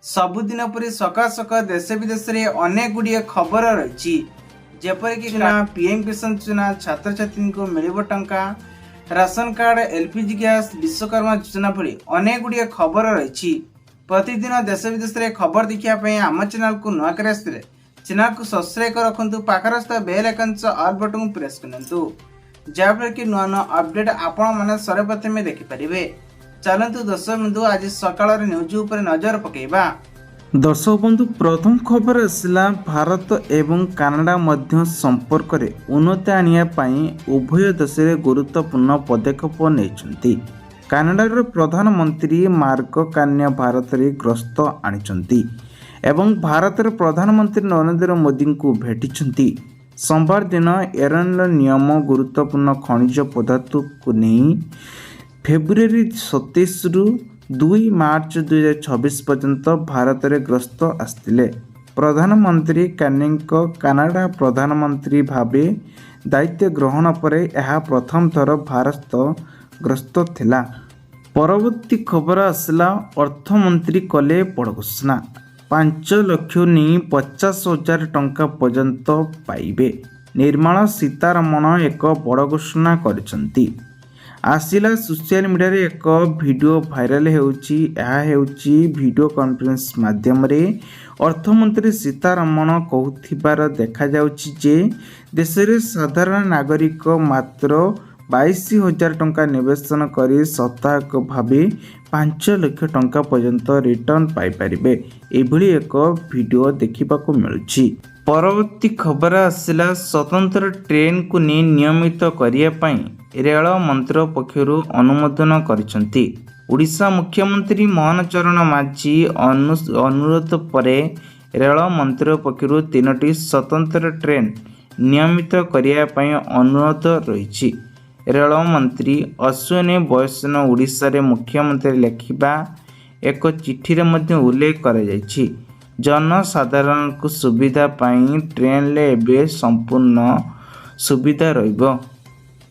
सबुदिन परी सकाळ सकाळ देश विदेश में अनेक गुड़िए खबर रही जेपरिक पीएम किसान योजना छात्र छात्री को मिल टंका ration card LPG gas Vishwakarma योजना भली अनेक गुड़िए खबर रही प्रतिदिन देश विदेश में खबर देखापी आम चैनल को नुआ कर चैनल को सब्सक्राइब कर रखु पाखरस्थ बेल आइकन ऑल बटन को प्रेस करूँ जहाँफल कि नुआ नुआ अपडेट आपण मैंने सर्वप्रथम देखिपारे। चलतु दर्शक बंधु आज सकाळ न्यूज उपर नजर पकेबा। दर्शक बंधु प्रथम खबर आसला भारत एवं कानाडा मध्य संपर्क रे उन्नति आनिया पई उभय देश रे गुरुत्वपूर्ण पदक्षेप नेइछंती। कानाडार प्रधानमंत्री मार्क कार्ने भारत रे ग्रस्त आनिछंती एवं भारतर प्रधानमंत्री नरेंद्र मोदी को भेटिछंती। सोमवार दिन एरन नियम गुरुत्वपूर्ण खनिज पदार्थ को नहीं फेब्रुआरी 27 रु 2 मार्च 2026 पर्यंत भारत रे ग्रस्त आसथिले। प्रधानमंत्री कार्नेको कानाडा प्रधानमंत्री भावे दायित्व ग्रहण पर यह प्रथम थर भारत ग्रस्त थिला। परवर्ती खबर आसला अर्थमंत्री कले बड़ घोषणा 5 लाख नहीं 50,000 टंका पर्यंत पाइबे। निर्मला सीतारमण एक बड़ घोषणा करिसंती। आसिला सोशल मीडिया रे एक वीडियो भाइराल हेउची। यह हेउची वीडियो कॉन्फ्रेंस माध्यम रे अर्थमंत्री सीतारमण कहूथिबार देखा जाउची जे देश रे साधारण नागरिक मात्र 22,000 टंका निवेशन करी सप्ताहक भावे 5 लाख टंका पर्यंत रिटर्न पाई परिबे। एभली एक वीडियो देखिबाको मिलुची। परवर्ती खबर आसिला स्वतंत्र ट्रेन को नियमित करिया पई रेल मंत्री पक्षर अनुमोदन करिसंती। ओडिशा मुख्यमंत्री मोहन चरण माझी अनुरोध पर रेल मंत्री पक्षर 3टी स्वतंत्र ट्रेन नियमित करिया पई अनुरोध रही। रेल मंत्री अश्विनी वैष्णव ओडिशा रे मुख्यमंत्री लेखिबा एक चिठी रे मध्य उल्लेख करा जायछि। जनसाधारण को सुविधा पाई ट्रेन ले एबे संपूर्ण सुविधा रहिबो।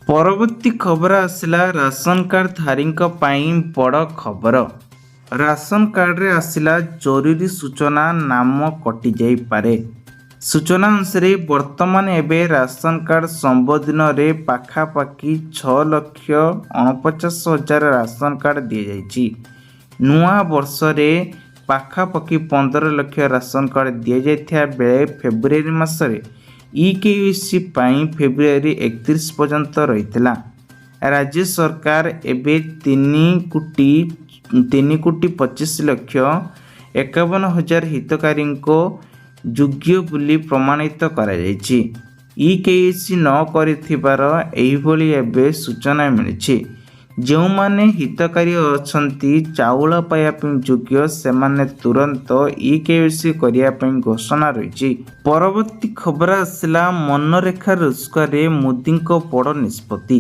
परवर्ती खबर आसला राशन कार्ड धारीक पाई बड़ खबर। राशन कार्ड रे आसला जरूरी सूचना नाम कटि जाई पारे। सूचना अनुसार वर्तमान एबे राशन कार्ड संबोधन रे पाखापाखि 6,49,000 राशन कार्ड दि जाइछि। नुआ वर्ष रे पाखापाखि 15 लाख राशन कार्ड दि जाइथिया बेले फेब्रुआरी मासरे ईकेवाईसी पाई फेब्रुआरी 31 पर्यंत रहितला। राज्य सरकार एबे 3,25,51,000 हितकारी को योग्य बोली प्रमाणित करा जायछि। ईकेवाईसी न करिथिबार एहिभली एबे सूचना मिलिछि। जो माने हितकारी अछंती चाउल पाया योग्य सेमाने तुरंत ईकेवाईसी करिया पई घोषणा रही। परवर्ती खबर आसला मनरेखा रोजगार मोदी को बड़ निष्पत्ति।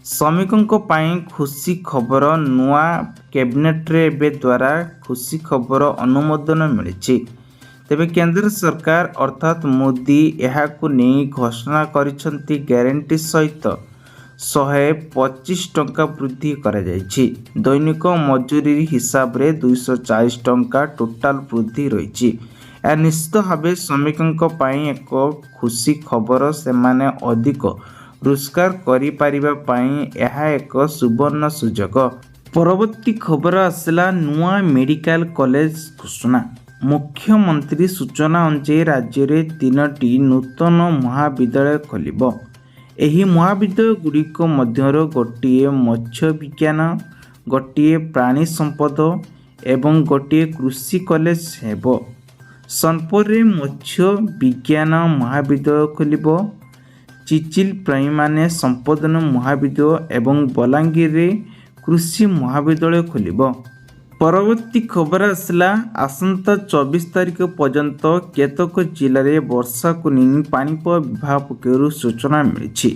श्रमिकों पाई खुशी खबर। नुआ कैबिनेट रे एबे द्वारा खुशी खबर अनुमोदन मिली। तेबे केंद्र सरकार अर्थात मोदी यहाकू नहीं घोषणा करिसंती गारंटी सहित 125 टंका वृद्धि करा जायछि। दैनिक मजूरी हिसाब रे 240 टंका टोटाल वृद्धि रही। यह निश्चित भाव श्रमिकों पाई एक खुशी खबर। सेमाने अधिक रोजगार करि परिबा पाई यह एक सुवर्ण सुजोग। परवर्ती खबर आसला नुआ मेडिकल कॉलेज घोषणा। मुख्यमंत्री सूचना अनुसार राज्य में 3टी नूतन महाविद्यालय खोलिबो। एही महाविद्यालय गुड़िक मध्यर गोटिए मत्स्य विज्ञान, गोटिए प्राणी संपद एवं गोटिए कृषि कॉलेज हेबो। सोनपुर रे मत्स्य विज्ञान महाविद्यालय खोलिबो। चिचिल प्राणी संपदन महाविद्यालय एवं बलांगीर रे कृषि महाविद्यालय खोलिबो। परवर्ती खबर आसला आसंता 24 तारिख पर्यंत केतक जिले में वर्षा को नहीं पानीपाग विभाग पक्षर सूचना मिली।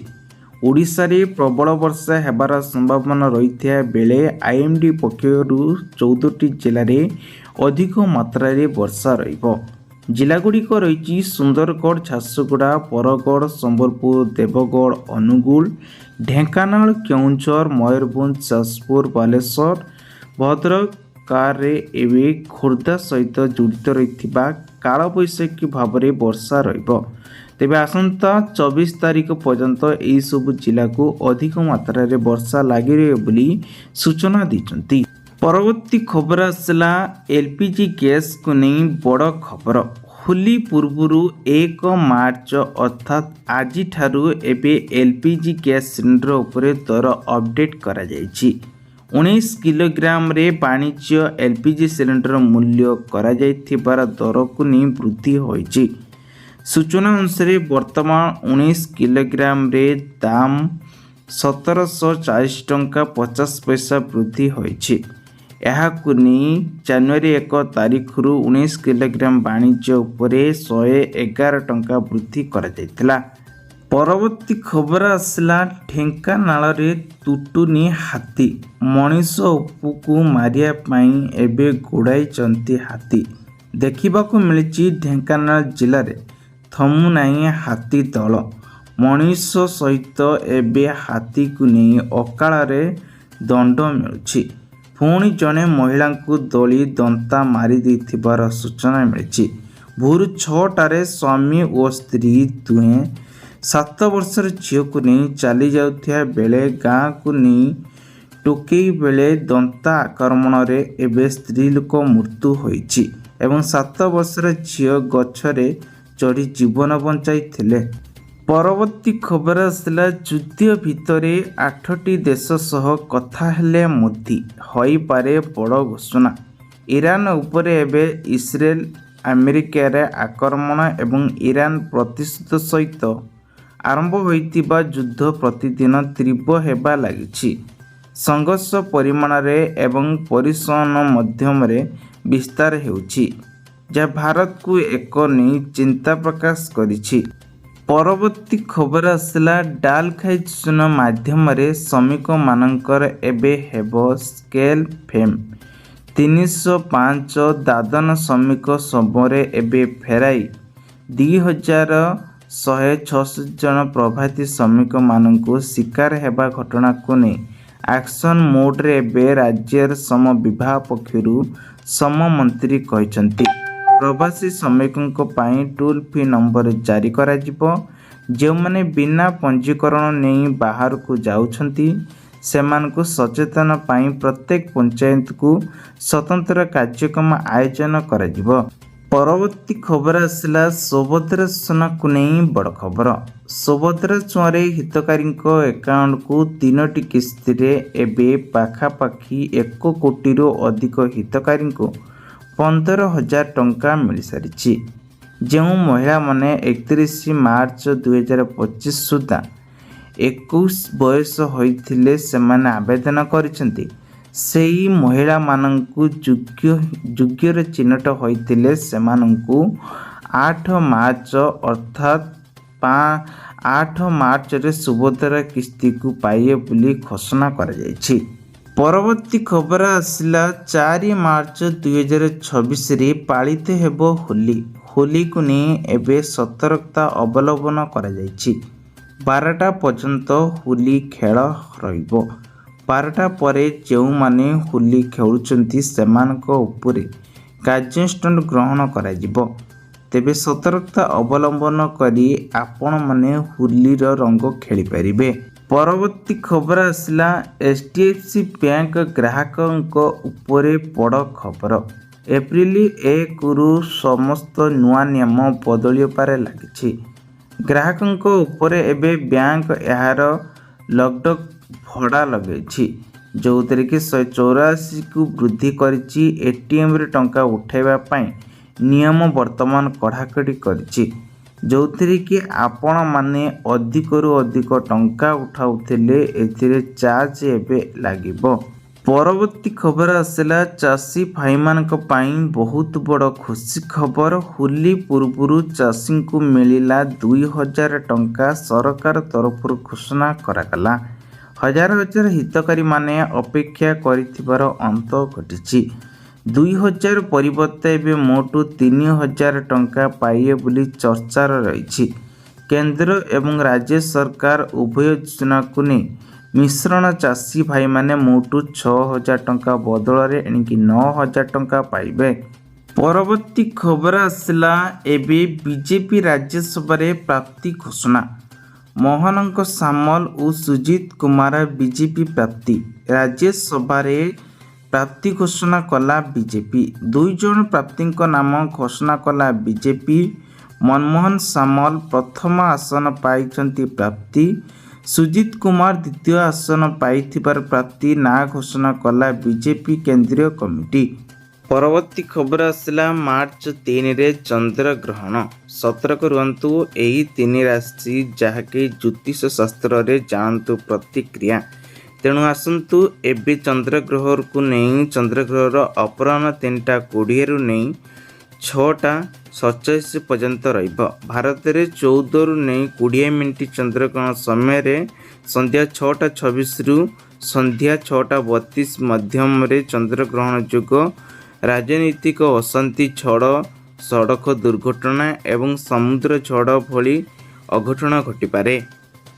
ओडिशा रे प्रबल वर्षा हेबार संभावना रही बेले आईएमडी पक्षर 14टी जिले में अधिक मात्रा रे वर्षा रहिबो। जिलागुड़िक रही सुंदरगढ़, झारसुगुड़ा, बरगढ़, संबलपुर, देवगढ़, अनुगुल, ढेंकानाल, केउंझर, मयूरभंज, जाजपुर, बालेश्वर, भद्रक, ପ୍ରକାରରେ ଏବେ ଖୋର୍ଦ୍ଧା ସହିତ ଜଡ଼ିତ ରହିଥିବା କାଳବୈଶାଖୀ ଭାବରେ ବର୍ଷା ରହିବ। ତେବେ ଆସନ୍ତା 24 ତାରିଖ ପର୍ଯ୍ୟନ୍ତ ଏହିସବୁ ଜିଲ୍ଲାକୁ ଅଧିକ ମାତ୍ରାରେ ବର୍ଷା ଲାଗି ରହିବ ବୋଲି ସୂଚନା ଦେଇଛନ୍ତି। ପରବର୍ତ୍ତୀ ଖବର ଆସିଲା ଏଲ୍ପିଜି ଗ୍ୟାସ୍କୁ ନେଇ ବଡ଼ ଖବର। ହୋଲି ପୂର୍ବରୁ 1 ମାର୍ଚ୍ଚ ଅର୍ଥାତ୍ ଆଜିଠାରୁ ଏବେ ଏଲ୍ପିଜି ଗ୍ୟାସ୍ ସିଲିଣ୍ଡର ଉପରେ ଦର ଅପଡେଟ୍ କରାଯାଇଛି। 19 କିଲୋଗ୍ରାମରେ ବାଣିଜ୍ୟ ଏଲ୍ପିଜି ସିଲିଣ୍ଡର ମୂଲ୍ୟ କରାଯାଇଥିବାର ଦରକୁ ନେଇ ବୃଦ୍ଧି ହୋଇଛି। ସୂଚନା ଅନୁସାରେ ବର୍ତ୍ତମାନ 19 କିଲୋଗ୍ରାମରେ ଦାମ 1740 ଟଙ୍କା 50 ପଇସା ବୃଦ୍ଧି ହୋଇଛି। ଏହାକୁ ନେଇ ଜାନୁଆରୀ 1 ତାରିଖରୁ 19 କିଲୋଗ୍ରାମ ବାଣିଜ୍ୟ ଉପରେ 111 ଟଙ୍କା ବୃଦ୍ଧି କରାଯାଇଥିଲା। ପରବର୍ତ୍ତୀ ଖବର ଆସିଲା ଢେଙ୍କାନାଳରେ ତୁଟୁନି ହାତୀ। ମଣିଷ ଉପକୁ ମାରିବା ପାଇଁ ଏବେ ଗୋଡ଼ାଇଛନ୍ତି ହାତୀ। ଦେଖିବାକୁ ମିଳିଛି ଢେଙ୍କାନାଳ ଜିଲ୍ଲାରେ ଥମୁନାହିଁ ହାତୀ ଦଳ। ମଣିଷ ସହିତ ଏବେ ହାତୀକୁ ନେଇ ଅକାଳରେ ଦଣ୍ଡ ମିଳୁଛି। ପୁଣି ଜଣେ ମହିଳାଙ୍କୁ ଦଳି ଦନ୍ତା ମାରି ଦେଇଥିବାର ସୂଚନା ମିଳିଛି। ଭୋର 6ଟାରେ ସ୍ୱାମୀ ଓ ସ୍ତ୍ରୀ ଦୁହେଁ 7 ବର୍ଷର ଝିଅକୁ ନେଇ ଚାଲି ଯାଉଥିବା ବେଳେ ଗାଁକୁ ନେଇ ଟୋକେଇ ବେଳେ ଦନ୍ତା ଆକ୍ରମଣରେ ଏବେ ସ୍ତ୍ରୀ ଲୋକ ମୃତ୍ୟୁ ହୋଇଛି ଏବଂ 7 ବର୍ଷର ଝିଅ ଗଛରେ ଚଢ଼ି ଜୀବନ ବଞ୍ଚାଇଥିଲେ। ପରବର୍ତ୍ତୀ ଖବର ଆସିଲା ଯୁଦ୍ଧ ଭିତରେ 8ଟି ଦେଶ ସହ କଥା ହେଲେ ମୋଦି, ହୋଇପାରେ ବଡ଼ ଘୋଷଣା। ଇରାନ ଉପରେ ଏବେ ଇସ୍ରାଏଲ ଆମେରିକାର ଆକ୍ରମଣ ଏବଂ ଇରାନ ପ୍ରତିଶୋଧ ସହିତ ଆରମ୍ଭ ହୋଇଥିବା ଯୁଦ୍ଧ ପ୍ରତିଦିନ ତୀବ୍ର ହେବା ଲାଗିଛି। ସଂଘର୍ଷ ପରିମାଣରେ ଏବଂ ପରିସର ମଧ୍ୟରେ ବିସ୍ତାର ହେଉଛି, ଯାହା ଭାରତକୁ ଏକ ନେଇ ଚିନ୍ତା ପ୍ରକାଶ କରିଛି। ପରବର୍ତ୍ତୀ ଖବର ଆସିଲା ଡାଲଖାଇ ଯୋଜନା ମାଧ୍ୟମରେ ଶ୍ରମିକମାନଙ୍କର ଏବେ ହେବ ସ୍କେଲ୍ ଫେମ୍। 305 ଦାଦନ ଶ୍ରମିକ ସମୟରେ ଏବେ ଫେରାଇ 2166 ଜଣ ପ୍ରବାସୀ ଶ୍ରମିକମାନଙ୍କୁ ଶିକାର ହେବା ଘଟଣାକୁ ନେଇ ଆକ୍ସନ୍ ମୋଡ଼ରେ ଏବେ ରାଜ୍ୟର ଶ୍ରମ ବିଭାଗ ପକ୍ଷରୁ ଶ୍ରମ ମନ୍ତ୍ରୀ କହିଛନ୍ତି ପ୍ରବାସୀ ଶ୍ରମିକଙ୍କ ପାଇଁ ଟୋଲ୍ ଫ୍ରି ନମ୍ବର ଜାରି କରାଯିବ। ଯେଉଁମାନେ ବିନା ପଞ୍ଜୀକରଣ ନେଇ ବାହାରକୁ ଯାଉଛନ୍ତି ସେମାନଙ୍କୁ ସଚେତନ ପାଇଁ ପ୍ରତ୍ୟେକ ପଞ୍ଚାୟତକୁ ସ୍ୱତନ୍ତ୍ର କାର୍ଯ୍ୟକ୍ରମ ଆୟୋଜନ କରାଯିବ। ପରବର୍ତ୍ତୀ ଖବର ଆସିଲା ସୁଭଦ୍ରା ଯୋଜନାକୁ ନେଇ ବଡ଼ ଖବର। ସୁଭଦ୍ରା ଯୋଜନାରେ ହିତକାରୀଙ୍କ ଆକାଉଣ୍ଟକୁ 3ଟି କିସ୍ତିରେ ଏବେ ପାଖାପାଖି 1 କୋଟିରୁ ଅଧିକ ହିତକାରୀଙ୍କୁ 15,000 ଟଙ୍କା ମିଳିସାରିଛି। ଯେଉଁ ମହିଳାମାନେ 31 ମାର୍ଚ୍ଚ 2025 ସୁଦ୍ଧା 21 ବୟସ ହୋଇଥିଲେ ସେମାନେ ଆବେଦନ କରିଛନ୍ତି। ସେହି ମହିଳାମାନଙ୍କୁ ଯୋଗ୍ୟରେ ଚିହ୍ନଟ ହୋଇଥିଲେ ସେମାନଙ୍କୁ 8 ମାର୍ଚ୍ଚ ଅର୍ଥାତ୍ 8 ମାର୍ଚ୍ଚରେ ସୁଭଦ୍ରା କିସ୍ତିକୁ ପାଇବେ ବୋଲି ଘୋଷଣା କରାଯାଇଛି। ପରବର୍ତ୍ତୀ ଖବର ଆସିଲା 4 ମାର୍ଚ୍ଚ 2026ରେ ପାଳିତ ହେବ ହୋଲି। ହୋଲିକୁ ନେଇ ଏବେ ସତର୍କତା ଅବଲମ୍ବନ କରାଯାଇଛି। 12ଟା ପର୍ଯ୍ୟନ୍ତ ହୋଲି ଖେଳ ରହିବ। 12ଟା ପରେ ଯେଉଁମାନେ ହୋଲି ଖେଳୁଛନ୍ତି ସେମାନଙ୍କ ଉପରେ କାର୍ଯ୍ୟାନୁଷ୍ଠାନ ଗ୍ରହଣ କରାଯିବ। ତେବେ ସତର୍କତା ଅବଲମ୍ବନ କରି ଆପଣମାନେ ହୋଲିର ରଙ୍ଗ ଖେଳିପାରିବେ। ପରବର୍ତ୍ତୀ ଖବର ଆସିଲା HDFC ବ୍ୟାଙ୍କ ଗ୍ରାହକଙ୍କ ଉପରେ ବଡ଼ ଖବର। ଏପ୍ରିଲ 1ରୁ ସମସ୍ତ ନୂଆ ନିୟମ ବଦଳିବାରେ ଲାଗିଛି। ଗ୍ରାହକଙ୍କ ଉପରେ ଏବେ ବ୍ୟାଙ୍କ ଏହାର ଲକଡାଉନ୍ ଭଡ଼ା ଲଗାଇଛି, ଯେଉଁଥିରେ କି 184କୁ ବୃଦ୍ଧି କରିଛି। ATMରେ ଟଙ୍କା ଉଠାଇବା ପାଇଁ ନିୟମ ବର୍ତ୍ତମାନ କଡ଼ାକଡ଼ି କରିଛି, ଯେଉଁଥିରେ କି ଆପଣମାନେ ଅଧିକରୁ ଅଧିକ ଟଙ୍କା ଉଠାଉଥିଲେ ଏଥିରେ ଚାର୍ଜ ଏବେ ଲାଗିବ। ପରବର୍ତ୍ତୀ ଖବର ଆସିଲା ଚାଷୀ ଭାଇମାନଙ୍କ ପାଇଁ ବହୁତ ବଡ଼ ଖୁସି ଖବର। ହୋଲି ପୂର୍ବରୁ ଚାଷୀଙ୍କୁ ମିଳିଲା 2,000 ଟଙ୍କା ସରକାର ତରଫରୁ ଘୋଷଣା କରାଗଲା। ହଜାର ହଜାର ହିତକାରୀମାନେ ଅପେକ୍ଷା କରିଥିବାର ଅନ୍ତ ଘଟିଛି। 2,000 ପରିବର୍ତ୍ତେ ଏବେ ମୋଟ 3,000 ଟଙ୍କା ପାଇବେ ବୋଲି ଚର୍ଚ୍ଚାରେ ରହିଛି। କେନ୍ଦ୍ର ଏବଂ ରାଜ୍ୟ ସରକାର ଉଭୟ ଯୋଜନାକୁ ନେଇ ମିଶ୍ରଣ ଚାଷୀ ଭାଇମାନେ ମୋଟୁ 6,000 ଟଙ୍କା ବଦଳରେ ଏଣିକି 9,000 ଟଙ୍କା ପାଇବେ। ପରବର୍ତ୍ତୀ ଖବର ଆସିଲା ଏବେ ବିଜେପି ରାଜ୍ୟସଭାରେ ପ୍ରାପ୍ତି ଘୋଷଣା। ମୋହନଙ୍କ ସାମଲ ଓ ସୁଜିତ କୁମାର ବିଜେପି ପ୍ରାପ୍ତି। ରାଜ୍ୟସଭାରେ ପ୍ରାପ୍ତି ଘୋଷଣା କଲା ବିଜେପି। 2 ଜଣ ପ୍ରାପ୍ତିଙ୍କ ନାମ ଘୋଷଣା କଲା ବିଜେପି। ମନମୋହନ ସାମଲ ପ୍ରଥମ ଆସନ ପାଇଛନ୍ତି ପ୍ରାପ୍ତି। ସୁଜିତ କୁମାର ଦ୍ୱିତୀୟ ଆସନ ପାଇଥିବାର ପ୍ରାପ୍ତି ନାଁ ଘୋଷଣା କଲା ବିଜେପି କେନ୍ଦ୍ରୀୟ କମିଟି। ପରବର୍ତ୍ତୀ ଖବର ଆସିଲା ମାର୍ଚ୍ଚ 3ରେ ଚନ୍ଦ୍ରଗ୍ରହଣ। ସତର୍କ ରୁହନ୍ତୁ ଏହି 3 ରାଶି ଯାହାକି ଜ୍ୟୋତିଷ ଶାସ୍ତ୍ରରେ ଜାଣନ୍ତୁ ପ୍ରତିକ୍ରିୟା। ତେଣୁ ଆସନ୍ତୁ ଏବେ ଚନ୍ଦ୍ରଗ୍ରହକୁ ନେଇ ଚନ୍ଦ୍ରଗ୍ରହର ଅପରାହ୍ନ 3:20ରୁ ନେଇ 6:27 ପର୍ଯ୍ୟନ୍ତ ରହିବ। ଭାରତରେ 14ରୁ ନେଇ 20 ମିନିଟ୍ ଚନ୍ଦ୍ରଗ୍ରହଣ ସମୟରେ ସନ୍ଧ୍ୟା 6:26ରୁ ସନ୍ଧ୍ୟା 6:32 ମଧ୍ୟରେ ଚନ୍ଦ୍ରଗ୍ରହଣ ଯୋଗ ରାଜନୈତିକ ଅଶାନ୍ତି, ଝଡ଼, ସଡ଼କ ଦୁର୍ଘଟଣା ଏବଂ ସମୁଦ୍ର ଝଡ଼ ଭଳି ଅଘଟଣ ଘଟିପାରେ।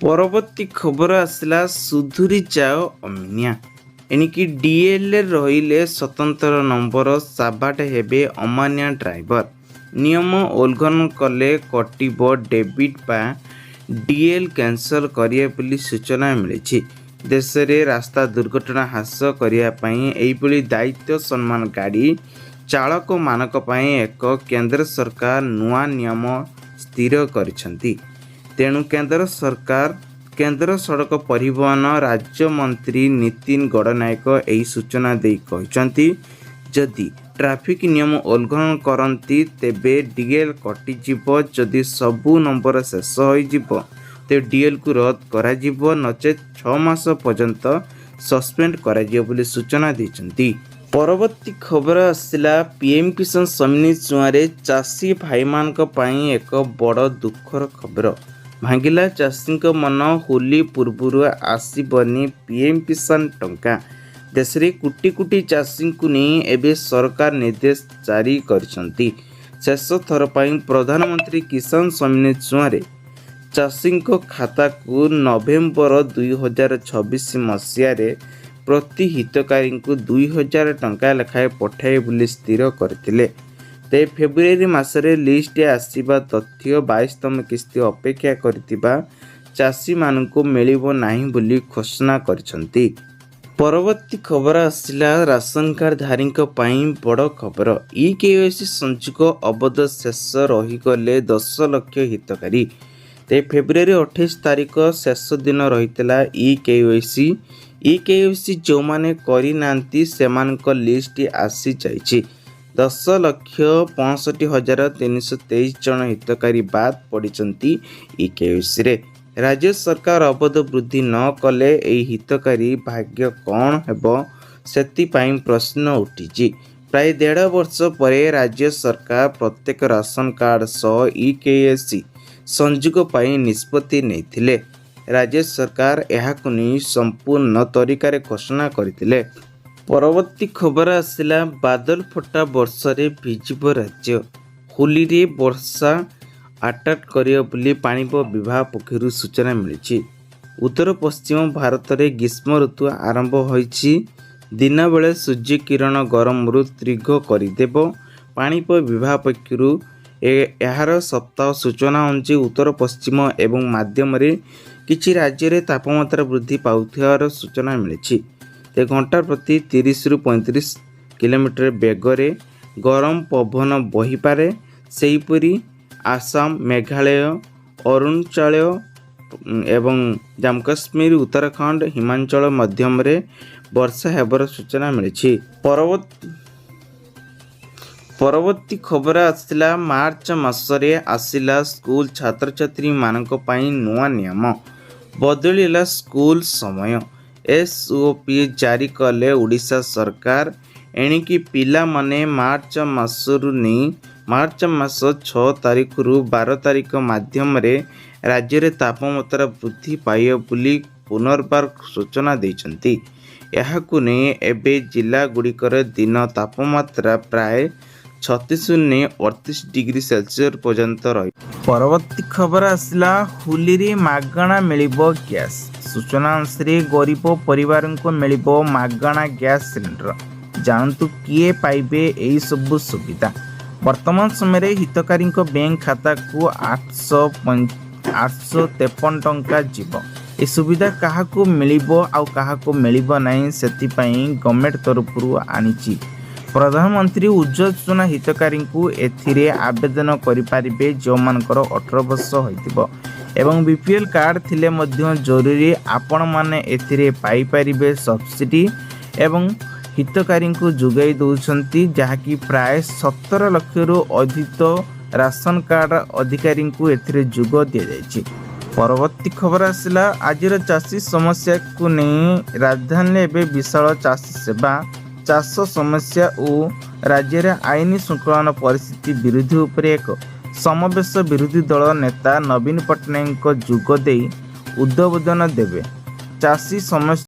ପରବର୍ତ୍ତୀ ଖବର ଆସିଲା ସୁଧୁରି ଯାଅ ଅମିନିଆ। ଏଣିକି ଡିଏଲ୍ରେ ରହିଲେ ସ୍ୱତନ୍ତ୍ର ନମ୍ବର, ସାବାଟ ହେବେ ଅମାନିଆ ଡ୍ରାଇଭର। ନିୟମ ଉଲ୍ଲଂଘନ କଲେ କଟିବ ଡେବିଟ୍ ବା ଡିଏଲ୍ କ୍ୟାନ୍ସଲ କରିବେ ବୋଲି ସୂଚନା ମିଳିଛି। ଦେଶରେ ରାସ୍ତା ଦୁର୍ଘଟଣା ହ୍ରାସ କରିବା ପାଇଁ ଏହିଭଳି ଦାୟିତ୍ୱ ସମ୍ମାନ ଗାଡ଼ି ଚାଳକମାନଙ୍କ ପାଇଁ ଏକ କେନ୍ଦ୍ର ସରକାର ନୂଆ ନିୟମ ସ୍ଥିର କରିଛନ୍ତି। ତେଣୁ କେନ୍ଦ୍ର ସଡ଼କ ପରିବହନ ରାଜ୍ୟମନ୍ତ୍ରୀ ନୀତିନ ଗଡ଼ନାୟକ ଏହି ସୂଚନା ଦେଇ କହିଛନ୍ତି, ଯଦି ଟ୍ରାଫିକ୍ ନିୟମ ଉଲ୍ଲଂଘନ କରନ୍ତି ତେବେ ଡିଏଲ୍ କଟିଯିବ। ଯଦି ସବୁ ନମ୍ବର ଶେଷ ହୋଇଯିବ ତେବେ ଡିଏଲ୍କୁ ରଦ୍ଦ କରାଯିବ, ନଚେତ୍ 6 ମାସ ପର୍ଯ୍ୟନ୍ତ ସସ୍ପେଣ୍ଡ କରାଯିବ ବୋଲି ସୂଚନା ଦେଇଛନ୍ତି। ପରବର୍ତ୍ତୀ ଖବର ଆସିଲା ପିଏମ୍ କିଷାନ ସମ୍ମାନୀ ଚୁଆଁରେ ଚାଷୀ ଭାଇମାନଙ୍କ ପାଇଁ ଏକ ବଡ଼ ଦୁଃଖର ଖବର। ଭାଙ୍ଗିଲା ଚାଷୀଙ୍କ ମନ, ହୋଲି ପୂର୍ବରୁ ଆସିବନି ପିଏମ୍ କିଷାନ ଟଙ୍କା। ଦେଶରେ କୋଟି କୋଟି ଚାଷୀଙ୍କୁ ନେଇ ଏବେ ସରକାର ନିର୍ଦ୍ଦେଶ ଜାରି କରିଛନ୍ତି। ଶେଷ ଥର ପାଇଁ ପ୍ରଧାନମନ୍ତ୍ରୀ କିଷାନ ସମ୍ମାନୀ ଚୁଆଁରେ ଚାଷୀଙ୍କ ଖାତାକୁ ନଭେମ୍ବର 2026 ମସିହାରେ ପ୍ରତି ହିତକାରୀଙ୍କୁ 2,000 ଟଙ୍କା ଲେଖାଏଁ ପଠାଇବେ ବୋଲି ସ୍ଥିର କରିଥିଲେ। ତେବେ ଫେବୃଆରୀ ମାସରେ ଲିଷ୍ଟରେ ଆସିବା ତଥ୍ୟ 22ତମ କିସ୍ତି ଅପେକ୍ଷା କରିଥିବା ଚାଷୀମାନଙ୍କୁ ମିଳିବ ନାହିଁ ବୋଲି ଘୋଷଣା କରିଛନ୍ତି। ପରବର୍ତ୍ତୀ ଖବର ଆସିଲା ରାସନ କାର୍ଡଧାରୀଙ୍କ ପାଇଁ ବଡ଼ ଖବର। ଇକେୱାଇସି ସଂଯୋଗ ଅବଧ ଶେଷ ରହିଗଲେ 10 ଲକ୍ଷ ହିତକାରୀ। ତେବେ ଫେବୃଆରୀ 28 ତାରିଖ ଶେଷ ଦିନ ରହିଥିଲା ଇକେୱାଇସି ଯେଉଁମାନେ କରିନାହାନ୍ତି ସେମାନଙ୍କ ଲିଷ୍ଟ ଆସିଯାଇଛି। 10,65,323 ଜଣ ହିତକାରୀ ବାଦ୍ ପଡ଼ିଛନ୍ତି ଇକେୱାଇସିରେ। ରାଜ୍ୟ ସରକାର ଅବଧ ବୃଦ୍ଧି ନ କଲେ ଏହି ହିତକାରୀ ଭାଗ୍ୟ କ'ଣ ହେବ ସେଥିପାଇଁ ପ୍ରଶ୍ନ ଉଠିଛି। ପ୍ରାୟ 1.5 ବର୍ଷ ପରେ ରାଜ୍ୟ ସରକାର ପ୍ରତ୍ୟେକ ରାସନ କାର୍ଡ ସହ ଇକେୱାଇସି ସଂଯୋଗ ପାଇଁ ନିଷ୍ପତ୍ତି ନେଇଥିଲେ। ରାଜ୍ୟ ସରକାର ଏହାକୁ ନେଇ ସମ୍ପୂର୍ଣ୍ଣ ତରିକାରେ ଘୋଷଣା କରିଥିଲେ। ପରବର୍ତ୍ତୀ ଖବର ଆସିଲା ବାଦଲ ଫଟା ବର୍ଷାରେ ଭିଜିବ ରାଜ୍ୟ। ହୋଲିରେ ବର୍ଷା ଆଟାକ୍ କରିବ ବୋଲି ପାଣିପାଗ ବିଭାଗ ପକ୍ଷରୁ ସୂଚନା ମିଳିଛି। ଉତ୍ତର ପଶ୍ଚିମ ଭାରତରେ ଗ୍ରୀଷ୍ମ ଋତୁ ଆରମ୍ଭ ହୋଇଛି। ଦିନବେଳେ ସୂର୍ଯ୍ୟ କିରଣ ଗରମରୁ ତୀବ୍ର କରିଦେବ। ପାଣିପାଗ ବିଭାଗ ପକ୍ଷରୁ ଏହାର ସପ୍ତାହ ସୂଚନା ଅନୁଯାୟୀ ଉତ୍ତର ପଶ୍ଚିମ ଏବଂ ମାଧ୍ୟମରେ କିଛି ରାଜ୍ୟରେ ତାପମାତ୍ରା ବୃଦ୍ଧି ପାଉଥିବାର ସୂଚନା ମିଳିଛି। ଘଣ୍ଟା ପ୍ରତି 30ରୁ 35 କିଲୋମିଟର ବେଗରେ ଗରମ ପବନ ବହିପାରେ। ସେହିପରି ଆସାମ, ମେଘାଳୟ, ଅରୁଣାଚଳ ଏବଂ ଜାମ୍ମୁ କାଶ୍ମୀର, ଉତ୍ତରାଖଣ୍ଡ, ହିମାଚଳ ମଧ୍ୟରେ ବର୍ଷା ହେବାର ସୂଚନା ମିଳିଛି। ପରବର୍ତ୍ତୀ ଖବର ଆସିଲା ମାର୍ଚ୍ଚ ମାସରେ ଆସିଲା ସ୍କୁଲ ଛାତ୍ରଛାତ୍ରୀମାନଙ୍କ ପାଇଁ ନୂଆ ନିୟମ। ବଦଳିଲା ସ୍କୁଲ ସମୟ। ଏସ୍ଓପି ଜାରି କଲେ ଓଡ଼ିଶା ସରକାର। ଏଣିକି ପିଲାମାନେ ମାର୍ଚ୍ଚ ମାସରୁ ନେଇ ମାର୍ଚ୍ଚ ମାସ 6 ତାରିଖରୁ 12 ତାରିଖ ମଧ୍ୟରେ ରାଜ୍ୟରେ ତାପମାତ୍ରା ବୃଦ୍ଧି ପାଇବ ବୋଲି ପୁନର୍ବାର ସୂଚନା ଦେଇଛନ୍ତି। ଏହାକୁ ନେଇ ଏବେ ଜିଲ୍ଲାଗୁଡ଼ିକର ଦିନ ତାପମାତ୍ରା ପ୍ରାୟ 36ରୁ ନେଇ 38 ଡିଗ୍ରୀ ସେଲସିୟସ୍ ପର୍ଯ୍ୟନ୍ତ ରହିବ। ପରବର୍ତ୍ତୀ ଖବର ଆସିଲା ହୋଲିରେ ମାଗଣା ମିଳିବ ଗ୍ୟାସ୍। ସୂଚନା ଅନୁସାରେ ଗରିବ ପରିବାରଙ୍କୁ ମିଳିବ ମାଗଣା ଗ୍ୟାସ୍ ସିଲିଣ୍ଡର। ଜାଣନ୍ତୁ କିଏ ପାଇବେ ଏହି ସବୁ ସୁବିଧା। ବର୍ତ୍ତମାନ ସମୟରେ ହିତକାରୀଙ୍କ ବ୍ୟାଙ୍କ ଖାତାକୁ 853 ଟଙ୍କା ଯିବ। ଏ ସୁବିଧା କାହାକୁ ମିଳିବ ଆଉ କାହାକୁ ମିଳିବ ନାହିଁ ସେଥିପାଇଁ ଗଭର୍ଣ୍ଣମେଣ୍ଟ ତରଫରୁ ଆଣିଛି। ପ୍ରଧାନମନ୍ତ୍ରୀ ଉଜ୍ଜ୍ୱଳ ଯୋଜନା ହିତକାରୀଙ୍କୁ ଏଥିରେ ଆବେଦନ କରିପାରିବେ ଯେଉଁମାନଙ୍କର 18 ବର୍ଷ ହୋଇଥିବ ଏବଂ BPL କାର୍ଡ଼ ଥିଲେ ମଧ୍ୟ ଜରୁରୀ ଆପଣମାନେ ଏଥିରେ ପାଇପାରିବେ ସବସିଡି ଏବଂ ହିତକାରୀଙ୍କୁ ଯୋଗାଇ ଦେଉଛନ୍ତି, ଯାହାକି ପ୍ରାୟ 17 ଲକ୍ଷରୁ ଅଧିକ ରାସନ କାର୍ଡ଼ ଅଧିକାରୀଙ୍କୁ ଏଥିରେ ଯୋଗ ଦିଆଯାଇଛି। ପରବର୍ତ୍ତୀ ଖବର ଆସିଲା ଆଜିର ଚାଷୀ ସମସ୍ୟାକୁ ନେଇ। ରାଜଧାନୀରେ ଏବେ ବିଶାଳ ଚାଷୀ ସେବା, ଚାଷ ସମସ୍ୟା ଓ ରାଜ୍ୟରେ ଆଇନ ଶୃଙ୍ଖଳା ପରିସ୍ଥିତି ବିରୋଧୀ ଉପରେ ଏକ ସମାବେଶ ବିରୋଧୀ ଦଳ ନେତା ନବୀନ ପଟ୍ଟନାୟକ ଯୋଗ ଦେଇ ଉଦ୍ବୋଧନ ଦେବେ। ଚାଷୀ ସମସ୍ୟା